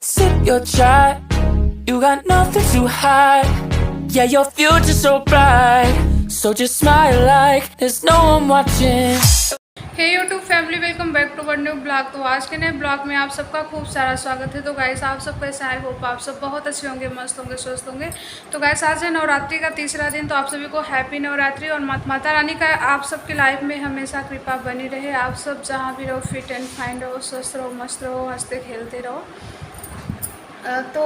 Sip your chai, you got nothing to hide. Yeah, your future's so bright, so just smile like there's no one watching. Hey YouTube family, welcome back to one new blog. तो आज के नए blog में आप सबका खूब सारा स्वागत है। तो गाइस, आप सब कैसे? आई होप आप सब बहुत अच्छे होंगे, मस्त होंगे, स्वस्थ होंगे। तो गाइस, आज है नवरात्रि का तीसरा दिन। तो आप सभी को हैप्पी नवरात्रि और माता रानी का आप सबकी लाइफ में हमेशा कृपा बनी रहे। आप सब जहाँ भी रहो फिट एंड फाइन रहो, स्वस्थ रहो, मस्त रहो, हंसते खेलते रहो। तो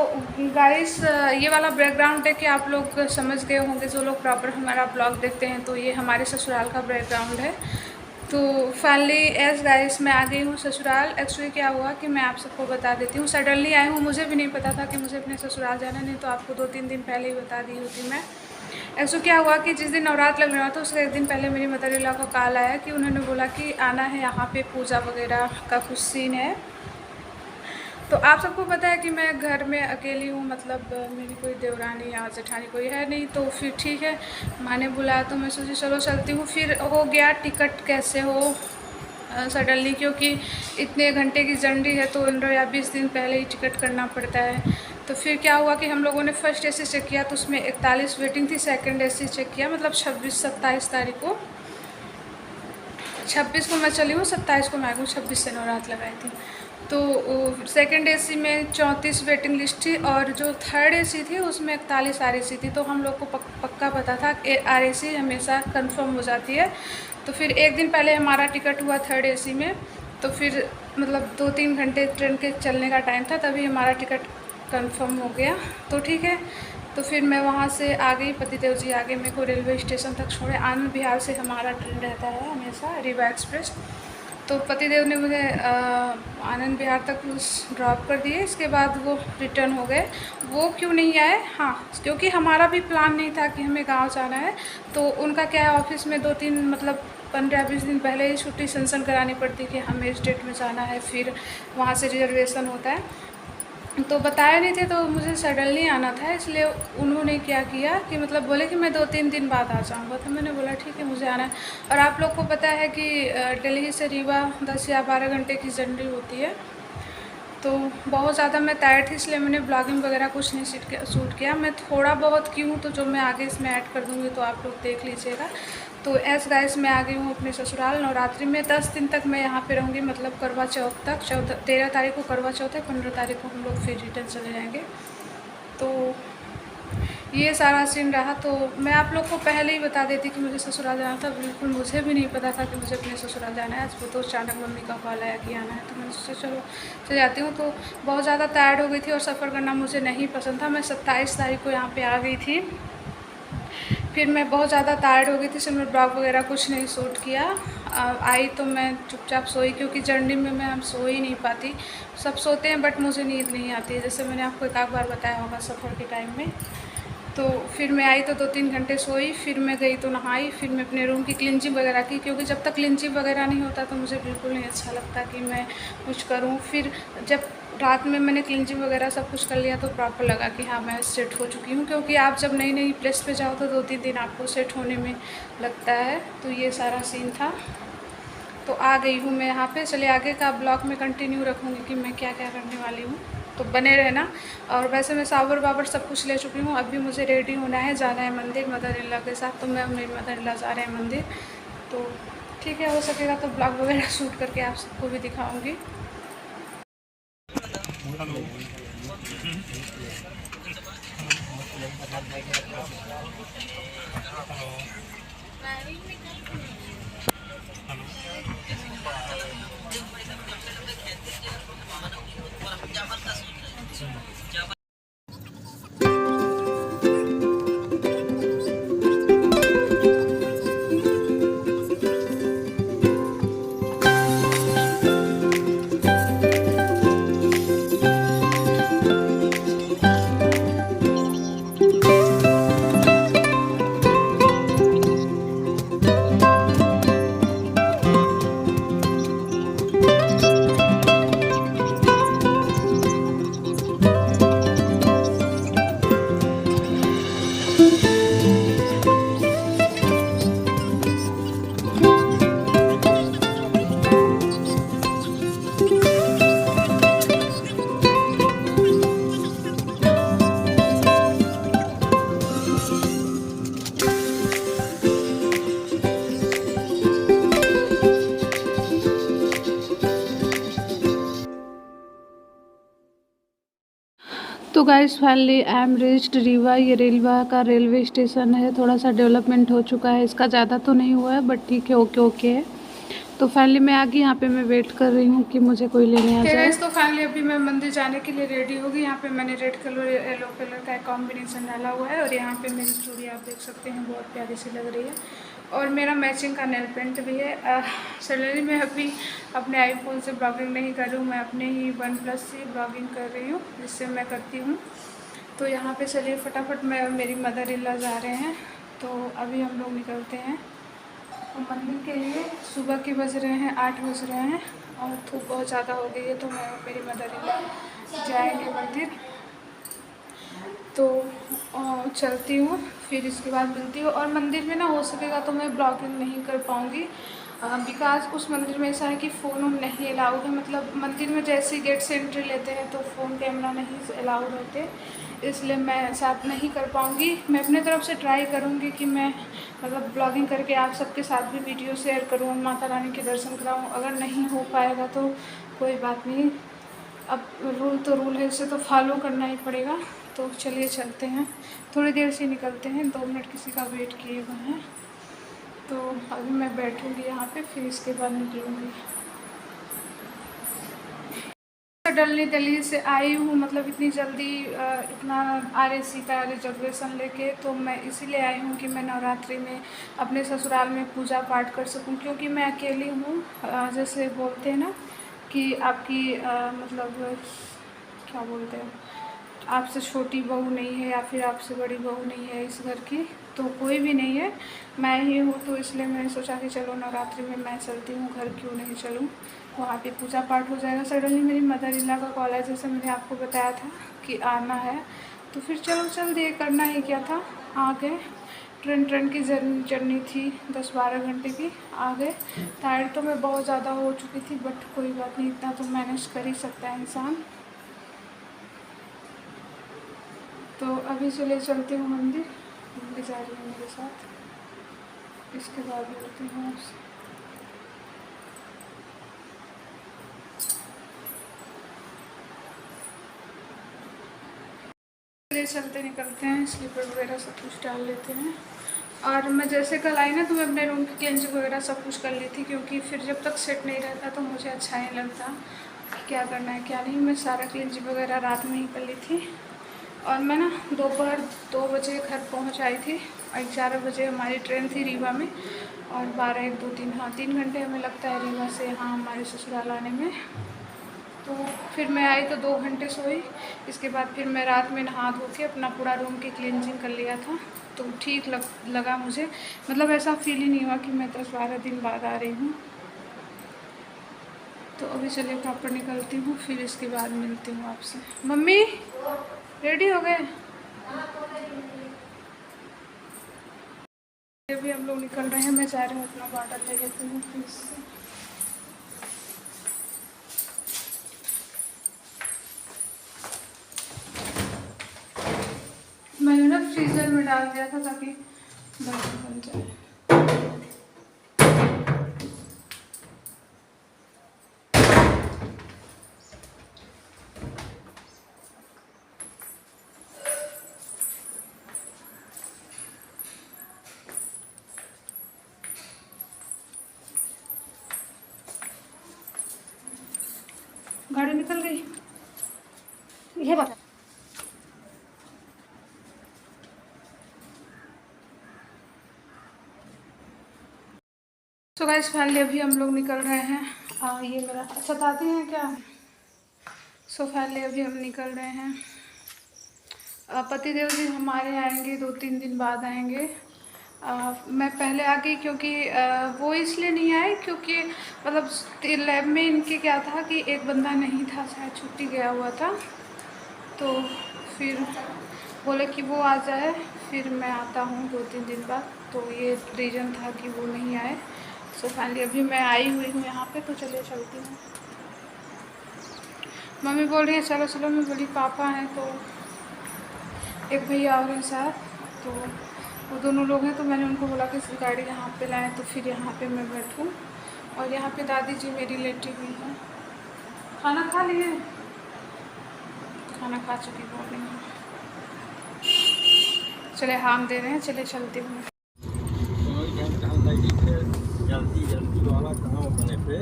गाइस, ये वाला बैकग्राउंड है कि आप लोग समझ गए होंगे, जो लोग प्रॉपर हमारा ब्लॉग देखते हैं। तो ये हमारे ससुराल का बैकग्राउंड है। तो फाइनली एज गाइस, मैं आ गई हूँ ससुराल। एक्चुअली क्या हुआ कि मैं आप सबको बता देती हूँ। सडनली आई हूँ, मुझे भी नहीं पता था कि मुझे अपने ससुराल जाना, नहीं तो आपको 2-3 दिन पहले ही बता दी होती मैं। एक्चुअली क्या हुआ कि जिस दिन नवरात्र लग रहा था उसके एक दिन पहले मेरी मदर इन लॉ का कॉल आया कि उन्होंने बोला कि आना है, यहाँ पे पूजा वगैरह का कुछ सीन है। तो आप सबको पता है कि मैं घर में अकेली हूँ, मतलब मेरी कोई देवरानी या जेठानी कोई है नहीं। तो फिर ठीक है, माँ ने बुलाया तो मैं सोची चलो चलती हूँ। फिर हो गया टिकट कैसे हो सडनली, क्योंकि इतने घंटे की जर्नी है तो 15 या 20 दिन पहले ही टिकट करना पड़ता है। तो फिर क्या हुआ कि हम लोगों ने फर्स्ट एसी चेक किया तो उसमें 41 वेटिंग थी। सेकंड एसी चेक किया, मतलब 26-27 तारीख को। 26 को मैं चली हूँ, 27 को मैं आ गई, 26 से नवरात्र लगाई थी। तो सेकंड एसी में 34 वेटिंग लिस्ट थी और जो थर्ड एसी थी उसमें 41 आरएसी थी। तो हम लोग को पक्का पता था कि आरएसी हमेशा कंफर्म हो जाती है। तो फिर एक दिन पहले हमारा टिकट हुआ थर्ड एसी में। तो फिर मतलब 2-3 घंटे ट्रेन के चलने का टाइम था, तभी हमारा टिकट कंफर्म हो गया। तो ठीक है, तो फिर मैं वहाँ से आ गई, पतिदेव जी आ गए मेरे को रेलवे स्टेशन तक छोड़े। आनंद विहार से हमारा ट्रेन रहता है हमेशा, रीवा एक्सप्रेस। तो पतिदेव ने मुझे आनंद विहार तक ड्रॉप कर दिए। इसके बाद वो रिटर्न हो गए। वो क्यों नहीं आए? हाँ, क्योंकि हमारा भी प्लान नहीं था कि हमें गांव जाना है। तो उनका क्या है, ऑफिस में 2-3 मतलब 15-20 दिन पहले ही छुट्टी सैंक्शन करानी पड़ती कि हमें इस डेट में जाना है, फिर वहाँ से रिजर्वेशन होता है। तो बताया नहीं थे, तो मुझे सडनली आना था, इसलिए उन्होंने क्या किया कि मतलब बोले कि मैं 2-3 दिन बाद आ जाऊँगा। तो मैंने बोला ठीक है, मुझे आना है। और आप लोग को पता है कि दिल्ली से रीवा 10 या 12 घंटे की जर्नी होती है। तो बहुत ज़्यादा मैं टायर्ड थी, इसलिए मैंने ब्लॉगिंग वगैरह कुछ नहीं शूट किया। मैं थोड़ा बहुत की हूँ, तो जो मैं आगे इसमें ऐड कर दूँगी तो आप लोग देख लीजिएगा। तो एज गाइस, मैं आ गई हूँ अपने ससुराल। नवरात्रि में 10 दिन तक मैं यहाँ पे रहूँगी, मतलब करवा चौथ तक। 13 तारीख को करवा चौथ है, 15 तारीख को हम लोग फिर रिटर्न चले जाएंगे। तो ये सारा सीन रहा। तो मैं आप लोग को पहले ही बता देती कि मुझे ससुराल जाना था। बिल्कुल मुझे भी नहीं पता था कि मुझे अपने ससुराल जाना है। आज वो तो अचानक मम्मी का कॉल आया कि आना है, तो मैंने सोचा चलो चले जाती हूँ। तो बहुत ज़्यादा टायर्ड हो गई थी और सफ़र करना मुझे नहीं पसंद था। मैं 27 तारीख को यहाँ पर आ गई थी। फिर मैं बहुत ज़्यादा टायर्ड हो गई थी, इसलिए मैं ब्लॉग वगैरह कुछ नहीं शूट किया। आई तो मैं चुपचाप सोई, क्योंकि जर्नी में मैं हम सो ही नहीं पाती। सब सोते हैं बट मुझे नींद नहीं आती है, जैसे मैंने आपको एक आध बार बताया होगा सफ़र के टाइम में। तो फिर मैं आई तो 2-3 घंटे सोई, फिर मैं गई तो नहाई, फिर मैं अपने रूम की क्लींजिंग वगैरह की, क्योंकि जब तक क्लींजिंग वगैरह नहीं होता तो मुझे बिल्कुल नहीं अच्छा लगता कि मैं कुछ करूँ। फिर जब रात में मैंने क्लींजिंग वगैरह सब कुछ कर लिया तो प्रॉपर लगा कि हाँ मैं सेट हो चुकी हूँ, क्योंकि आप जब नई नई प्लेस पे जाओ तो 2-3 दिन आपको सेट होने में लगता है। तो ये सारा सीन था। तो आ गई हूँ मैं यहाँ पे। चलिए आगे का ब्लॉग में कंटिन्यू रखूँगी कि मैं क्या क्या करने वाली हूँ, तो बने रहना। और वैसे मैं सावर वावर सब कुछ ले चुकी हूँ। अभी मुझे रेडी होना है, जाना है मंदिर मदर इन लॉ के साथ। तो मैं और मेरी मदर इन लॉ जा रहे हैं मंदिर। तो ठीक है, हो सकेगा तो ब्लॉग वगैरह शूट करके आप सबको भी दिखाऊँगी। तो guys finally I am reached Rewa. ये रीवा का रेलवे स्टेशन है। थोड़ा सा डेवलपमेंट हो चुका है, इसका ज़्यादा तो नहीं हुआ है बट ठीक है, ओके ओके है। तो फाइनली मैं आ गई, यहाँ पे मैं वेट कर रही हूँ कि मुझे कोई लेने आ जाए। तो फाइनली अभी मैं मंदिर जाने के लिए रेडी हो गई। यहाँ पे मैंने रेड कलर येलो कलर का एक कॉम्बिनेशन डाला हुआ है और यहाँ पे मेरी चूड़ी आप देख सकते हैं, बहुत प्यारी सी लग रही है। और मेरा मैचिंग का नेल पेंट भी है। सडनली मैं अभी अपने आईफोन से ब्लॉगिंग नहीं कर रही हूँ, मैं अपने ही OnePlus से ब्लॉगिंग कर रही हूँ, जिससे मैं करती हूँ। तो यहाँ पे चलिए फटाफट मैं मेरी मदर इन लॉ जा रहे हैं, तो अभी हम लोग निकलते हैं और मंदिर के लिए। सुबह के बज रहे हैं 8 बज रहे हैं और धूप बहुत ज़्यादा हो गई है, तो मैं और मेरी मदर इन लॉ जाएंगे मंदिर। तो चलती हूँ, फिर इसके बाद मिलती हूँ। और मंदिर में ना हो सकेगा तो मैं ब्लॉगिंग नहीं कर पाऊँगी, बिकॉज़ उस मंदिर में ऐसा है कि फ़ोन नहीं अलाउड है। मतलब मंदिर में जैसे ही गेट से एंट्री लेते हैं तो फ़ोन कैमरा नहीं अलाउड होते, इसलिए मैं साथ नहीं कर पाऊँगी। मैं अपने तरफ से ट्राई करूँगी कि मैं मतलब ब्लॉगिंग करके आप सबके साथ भी वीडियो शेयर करूँ, माता रानी के दर्शन कराऊँ। अगर नहीं हो पाएगा तो कोई बात नहीं, अब रूल तो रूल है, इसे तो फॉलो करना ही पड़ेगा। तो चलिए चलते हैं, थोड़ी देर से निकलते हैं, 2 मिनट किसी का वेट किए हुए हैं। तो अभी मैं बैठूँगी यहाँ पे, फिर इसके बाद निकलूँगी। सडनली दिल्ली से आई हूँ, मतलब इतनी जल्दी इतना RAC का रिजर्वेशन लेके, तो मैं इसीलिए आई हूँ कि मैं नवरात्रि में अपने ससुराल में पूजा पाठ कर सकूँ, क्योंकि मैं अकेली हूँ। जैसे बोलते हैं ना कि आपकी मतलब क्या बोलते हैं, आपसे छोटी बहू नहीं है या फिर आपसे बड़ी बहू नहीं है इस घर की, तो कोई भी नहीं है, मैं ही हूँ। तो इसलिए मैंने सोचा कि चलो नवरात्रि में मैं चलती हूँ, घर क्यों नहीं चलूँ, वहाँ पे पूजा पाठ हो जाएगा। सडनली मेरी मदर इन लॉ का कॉल है, जैसे मैंने आपको बताया था कि आना है, तो फिर चलो चल दिए, करना ही क्या था, आ गए। ट्रेन की जर्नी थी 10-12 घंटे की, आ गए। टायर्ड तो मैं बहुत ज़्यादा हो चुकी थी, बट कोई बात नहीं, इतना तो मैनेज कर ही सकता है इंसान। तो अभी चले चलती हूँ मंदिर, मम्मी जा रही है मेरे साथ, इसके बाद मिलती हूँ आपसे। चलते निकलते हैं, स्लीपर वगैरह सब कुछ डाल लेते हैं। और मैं जैसे कल आई ना, तो मैं अपने रूम की क्लीनिंग वगैरह सब कुछ कर ली थी, क्योंकि फिर जब तक सेट नहीं रहता तो मुझे अच्छा नहीं लगता कि क्या करना है क्या नहीं। मैं सारा क्लीनिंग वगैरह रात में ही कर ली थी। और मैं ना दोपहर 2 बजे घर पहुंच आई थी, और 11 बजे हमारी ट्रेन थी रीवा में, और 12, 1, 2, 3, हाँ 3 घंटे हमें लगता है रीवा से यहाँ हमारे ससुराल आने में। तो फिर मैं आई तो 2 घंटे सोई। इसके बाद फिर मैं रात में नहा धो के अपना पूरा रूम की क्लींजिंग कर लिया था, तो ठीक लगा मुझे। मतलब ऐसा फील ही नहीं हुआ कि मैं 10-12 दिन बाद आ रही हूँ। तो अभी चलिए प्रॉपर निकलती हूँ, फिर इसके बाद मिलती हूँ आपसे। मम्मी रेडी हो गए? अभी हम लोग निकल रहे हैं, मैं जा रही हूँ अपना बॉटल ले लेती हूँ फ्रिज से। मैंने ना फ्रीजर में डाल दिया था ताकि बन जाए। गाड़ी निकल गई, ये बात। तो गाइस फाइनली अभी हम लोग निकल रहे हैं। ये मेरा अच्छा दादी हैं क्या? सो फाइनली अभी हम निकल रहे हैं। पतिदेव जी हमारे आएंगे 2-3 दिन बाद आएंगे। मैं पहले आ गई, क्योंकि वो इसलिए नहीं आए क्योंकि मतलब लैब में इनके क्या था कि एक बंदा नहीं था, शायद छुट्टी गया हुआ था, तो फिर बोले कि वो आ जाए, फिर मैं आता हूँ 2-3 दिन बाद, तो ये रीज़न था कि वो नहीं आए। सो फाइनली अभी मैं आई हुई हूँ यहाँ पे, तो चलिए चलती हूँ। मम्मी बोल रही है चलो चलो, मैं बोली पापा हैं, तो एक भैया और हैं साथ, तो वो दोनों लोग हैं, तो मैंने उनको बोला कि गाड़ी यहाँ पे लाएं, तो फिर यहाँ पे मैं बैठूँ। और यहाँ पे दादी जी मेरी लेटी हुई हैं। खाना खा लिए? खाना खा चुकी मॉर्निंग में। चले हम दे रहे हैं, चले चलती हूँ। जल्दी जल्दी वाला काम होने पे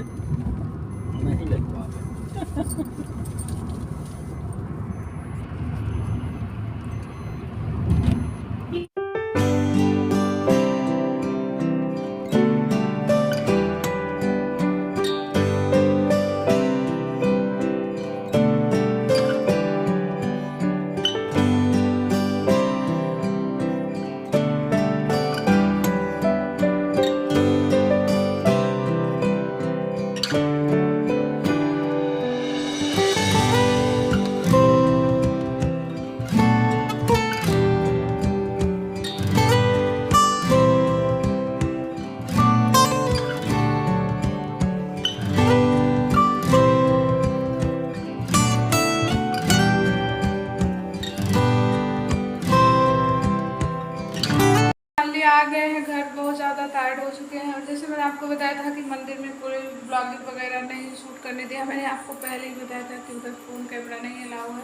नहीं लग पा रहा। आ गए हैं घर, बहुत ज़्यादा टायर्ड हो चुके हैं। और जैसे मैंने आपको बताया था कि मंदिर में पूरे ब्लॉगिंग वगैरह नहीं शूट करने दिया, मैंने आपको पहले ही बताया था कि उधर फ़ोन कैमरा नहीं अलाउ है।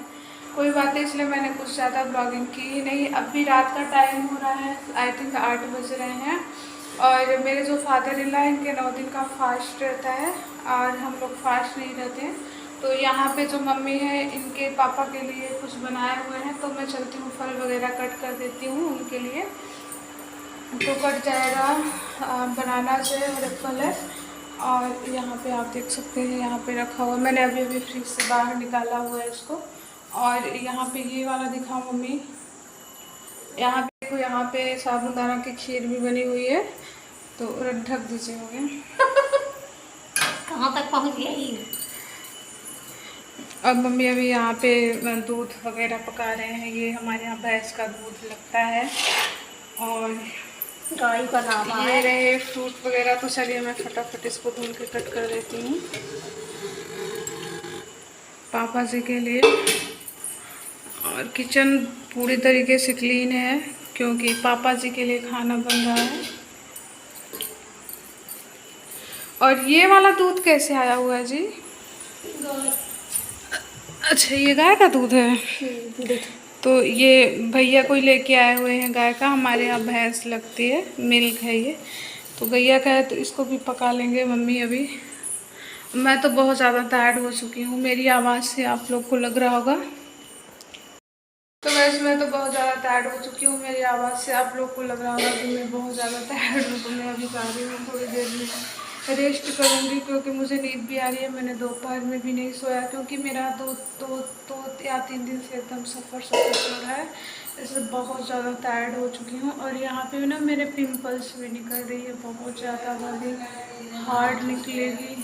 कोई बात नहीं, इसलिए मैंने कुछ ज़्यादा ब्लॉगिंग की ही नहीं। अब भी रात का टाइम हो रहा है, आई थिंक 8 बज रहे हैं। और मेरे जो फादर इन लॉ हैं, इनके 9 दिन का फास्ट रहता है और हम लोग फास्ट नहीं रहते हैं। तो यहाँ पे जो मम्मी है, इनके पापा के लिए कुछ बनाए हुए हैं, तो मैं चलती हूँ फल वगैरह कट कर देती हूँ उनके लिए। तो कट जाएगा बनाना से और एप्पल है। और यहाँ पे आप देख सकते हैं, यहाँ पे रखा हुआ, मैंने अभी अभी फ्रिज से बाहर निकाला हुआ है इसको। और यहाँ पे ये वाला दिखाऊँ मम्मी, यहाँ पे देखो, यहाँ पे साबूदाना की खीर भी बनी हुई है। तो ढक दीजिए हो गया। कहाँ तक पहुँच गई? अब मम्मी अभी यहाँ पे दूध वगैरह पका रहे हैं। ये हमारे यहाँ भैंस का दूध लगता है। और गाड़ी का नाम ये रहे फ्रूट वगैरह। तो चलिए मैं फटाफट इसको धुल के कट कर देती हूँ पापा जी के लिए। और किचन पूरी तरीके से क्लीन है क्योंकि पापा जी के लिए खाना बन रहा है। और ये वाला दूध कैसे आया हुआ है जी? अच्छा, ये गाय का दूध है। तो ये भैया कोई लेके आए हुए हैं गाय का। हमारे यहाँ भैंस लगती है, मिल्क है ये। तो गैया का है, तो इसको भी पका लेंगे मम्मी अभी। मैं तो बहुत ज़्यादा टायर्ड हो चुकी हूँ, मेरी आवाज़ से आप लोग को लग रहा होगा। तो वैसे मैं तो बहुत ज़्यादा टायर्ड हो चुकी हूँ, मेरी आवाज़ से आप लोग को लग रहा होगा कि मैं बहुत ज़्यादा टायर्ड हूँ। तो मैं अभी जा रही हूँ, थोड़ी देर में रेस्ट करूँगी क्योंकि मुझे नींद भी आ रही है। मैंने दोपहर में भी नहीं सोया क्योंकि मेरा दो या 3 दिन से एकदम सफ़र चल रहा है, इसलिए बहुत ज़्यादा टायर्ड हो चुकी हूँ। और यहाँ पे ना मेरे पिंपल्स भी निकल रही है बहुत ज़्यादा, वाली हार्ड निकलेगी।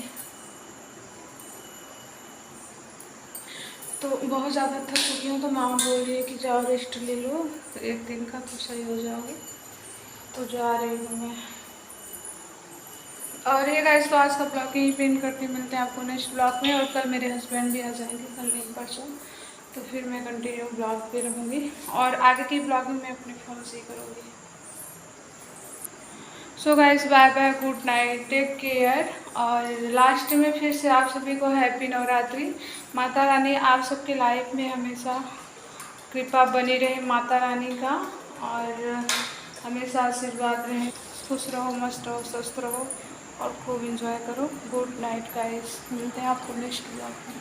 तो बहुत ज़्यादा थक चुकी हूँ। तो माँ बोल रही है कि जाओ रेस्ट ले लो, 1 दिन का तो सही हो जाओगे। तो जा रही हूँ मैं। और ये गाइस, तो आज का ब्लॉग यहीं पे एंड करते हैं। मिलते हैं आपको नेक्स्ट ब्लॉग में। और कल मेरे हस्बैंड भी आ जाएंगे, कल नहीं परसों। तो फिर मैं कंटिन्यू ब्लॉग पे रहूँगी और आगे की ब्लॉगिंग मैं अपने फ़ोन से ही करूँगी। So guys, bye bye, good night, take care. और लास्ट में फिर से आप सभी को हैप्पी नवरात्रि। माता रानी आप सबके लाइफ में हमेशा कृपा बनी रहे, माता रानी का, और हमेशा आशीर्वाद रहे। खुश रहो, मस्त रहो, स्वस्थ रहो और खूब इंजॉय करो। गुड नाइट गाइस, मिलते हैं आपको नेक्स्ट ब्लॉग में।